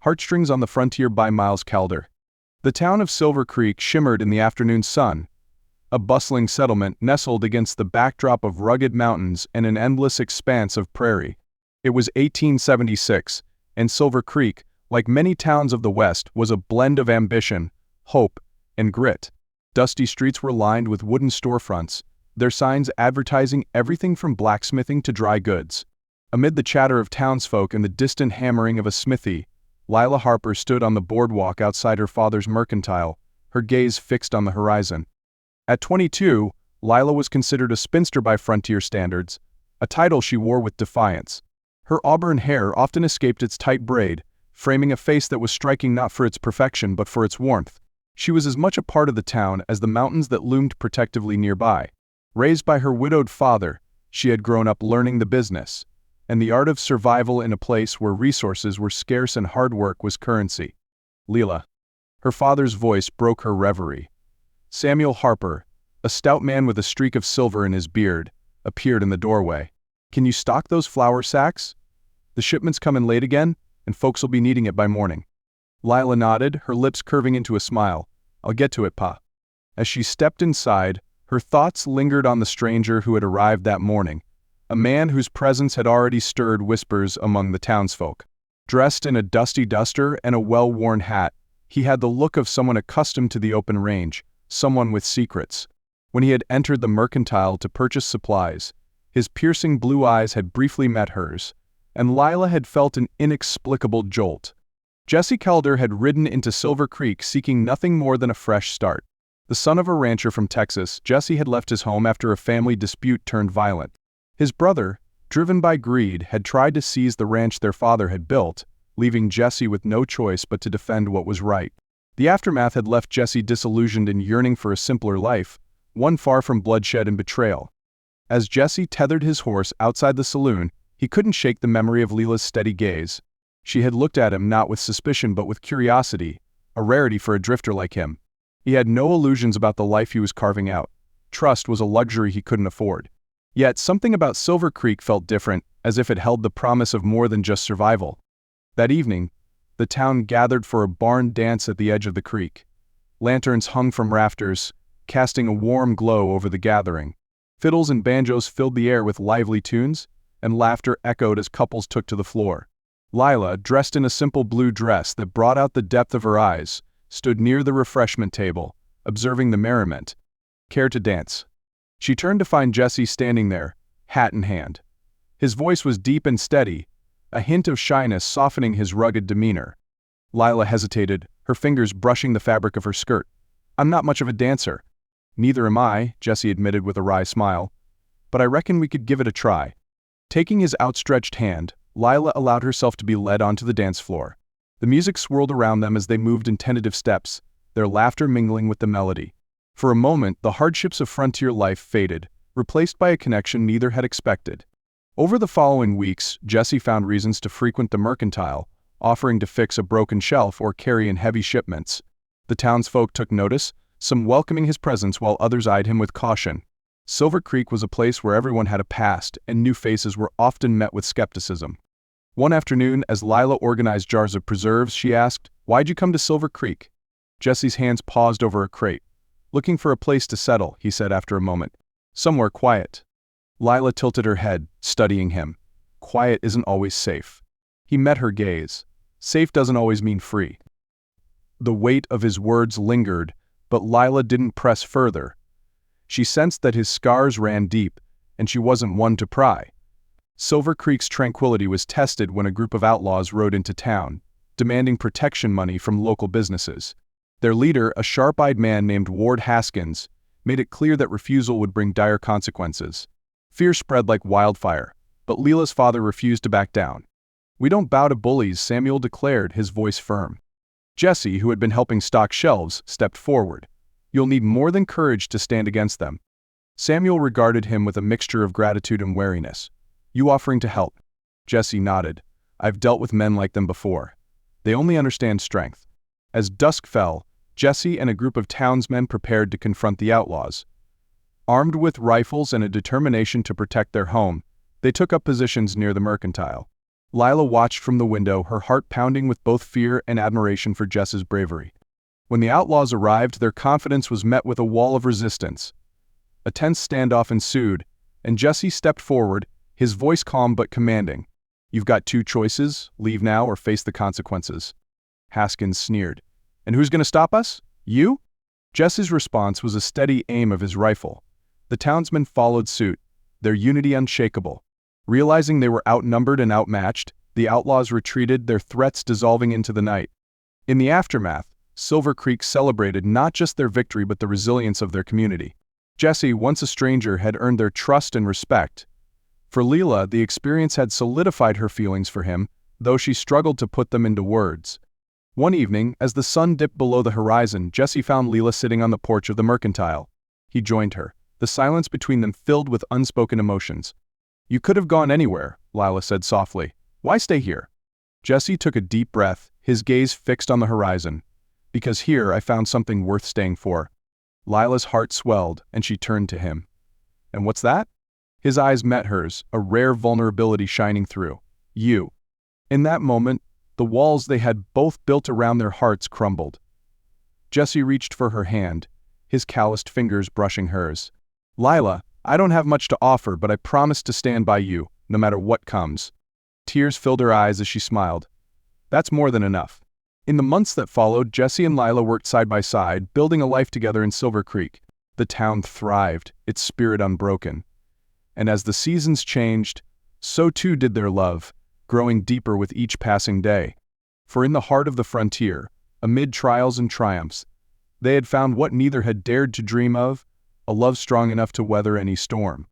Heartstrings on the Frontier by Miles Calder. The town of Silver Creek shimmered in the afternoon sun, a bustling settlement nestled against the backdrop of rugged mountains and an endless expanse of prairie. It was 1876, and Silver Creek, like many towns of the West, was a blend of ambition, hope, and grit. Dusty streets were lined with wooden storefronts, their signs advertising everything from blacksmithing to dry goods. Amid the chatter of townsfolk and the distant hammering of a smithy, Lila Harper stood on the boardwalk outside her father's mercantile, her gaze fixed on the horizon. At 22, Lila was considered a spinster by frontier standards, a title she wore with defiance. Her auburn hair often escaped its tight braid, framing a face that was striking not for its perfection but for its warmth. She was as much a part of the town as the mountains that loomed protectively nearby. Raised by her widowed father, she had grown up learning the business and the art of survival in a place where resources were scarce and hard work was currency. Lila. Her father's voice broke her reverie. Samuel Harper, a stout man with a streak of silver in his beard, appeared in the doorway. "Can you stock those flour sacks? The shipment's coming late again, and folks'll be needing it by morning." Lila nodded, her lips curving into a smile. "I'll get to it, Pa." As she stepped inside, her thoughts lingered on the stranger who had arrived that morning, a man whose presence had already stirred whispers among the townsfolk. Dressed in a dusty duster and a well-worn hat, he had the look of someone accustomed to the open range, someone with secrets. When he had entered the mercantile to purchase supplies, his piercing blue eyes had briefly met hers, and Lila had felt an inexplicable jolt. Jesse Calder had ridden into Silver Creek seeking nothing more than a fresh start. The son of a rancher from Texas, Jesse had left his home after a family dispute turned violent. His brother, driven by greed, had tried to seize the ranch their father had built, leaving Jesse with no choice but to defend what was right. The aftermath had left Jesse disillusioned and yearning for a simpler life, one far from bloodshed and betrayal. As Jesse tethered his horse outside the saloon, he couldn't shake the memory of Lila's steady gaze. She had looked at him not with suspicion but with curiosity, a rarity for a drifter like him. He had no illusions about the life he was carving out. Trust was a luxury he couldn't afford. Yet something about Silver Creek felt different, as if it held the promise of more than just survival. That evening, the town gathered for a barn dance at the edge of the creek. Lanterns hung from rafters, casting a warm glow over the gathering. Fiddles and banjos filled the air with lively tunes, and laughter echoed as couples took to the floor. Lila, dressed in a simple blue dress that brought out the depth of her eyes, stood near the refreshment table, observing the merriment. "Care to dance?" She turned to find Jesse standing there, hat in hand. His voice was deep and steady, a hint of shyness softening his rugged demeanor. Lila hesitated, her fingers brushing the fabric of her skirt. "I'm not much of a dancer." "Neither am I," Jesse admitted with a wry smile. "But I reckon we could give it a try." Taking his outstretched hand, Lila allowed herself to be led onto the dance floor. The music swirled around them as they moved in tentative steps, their laughter mingling with the melody. For a moment, the hardships of frontier life faded, replaced by a connection neither had expected. Over the following weeks, Jesse found reasons to frequent the mercantile, offering to fix a broken shelf or carry in heavy shipments. The townsfolk took notice, some welcoming his presence while others eyed him with caution. Silver Creek was a place where everyone had a past, and new faces were often met with skepticism. One afternoon, as Lila organized jars of preserves, she asked, "Why'd you come to Silver Creek?" Jesse's hands paused over a crate. "Looking for a place to settle," he said after a moment. "Somewhere quiet." Lila tilted her head, studying him. "Quiet isn't always safe." He met her gaze. "Safe doesn't always mean free." The weight of his words lingered, but Lila didn't press further. She sensed that his scars ran deep, and she wasn't one to pry. Silver Creek's tranquility was tested when a group of outlaws rode into town, demanding protection money from local businesses. Their leader, a sharp-eyed man named Ward Haskins, made it clear that refusal would bring dire consequences. Fear spread like wildfire, but Lila's father refused to back down. "We don't bow to bullies," Samuel declared, his voice firm. Jesse, who had been helping stock shelves, stepped forward. "You'll need more than courage to stand against them." Samuel regarded him with a mixture of gratitude and wariness. "You offering to help?" Jesse nodded. "I've dealt with men like them before. They only understand strength." As dusk fell, Jesse and a group of townsmen prepared to confront the outlaws. Armed with rifles and a determination to protect their home, they took up positions near the mercantile. Lila watched from the window, her heart pounding with both fear and admiration for Jess's bravery. When the outlaws arrived, their confidence was met with a wall of resistance. A tense standoff ensued, and Jesse stepped forward, his voice calm but commanding. "You've got two choices, leave now or face the consequences." Haskins sneered. "And who's going to stop us? You?" Jesse's response was a steady aim of his rifle. The townsmen followed suit, their unity unshakable. Realizing they were outnumbered and outmatched, the outlaws retreated, their threats dissolving into the night. In the aftermath, Silver Creek celebrated not just their victory but the resilience of their community. Jesse, once a stranger, had earned their trust and respect. For Lila, the experience had solidified her feelings for him, though she struggled to put them into words. One evening, as the sun dipped below the horizon, Jesse found Lila sitting on the porch of the mercantile. He joined her, the silence between them filled with unspoken emotions. "You could have gone anywhere," Lila said softly. "Why stay here?" Jesse took a deep breath, his gaze fixed on the horizon. "Because here I found something worth staying for." Lila's heart swelled, and she turned to him. "And what's that?" His eyes met hers, a rare vulnerability shining through. "You." In that moment, the walls they had both built around their hearts crumbled. Jesse reached for her hand, his calloused fingers brushing hers. "Lila, I don't have much to offer, but I promise to stand by you, no matter what comes." Tears filled her eyes as she smiled. "That's more than enough." In the months that followed, Jesse and Lila worked side by side, building a life together in Silver Creek. The town thrived, its spirit unbroken. And as the seasons changed, so too did their love, growing deeper with each passing day. For in the heart of the frontier, amid trials and triumphs, they had found what neither had dared to dream of, a love strong enough to weather any storm.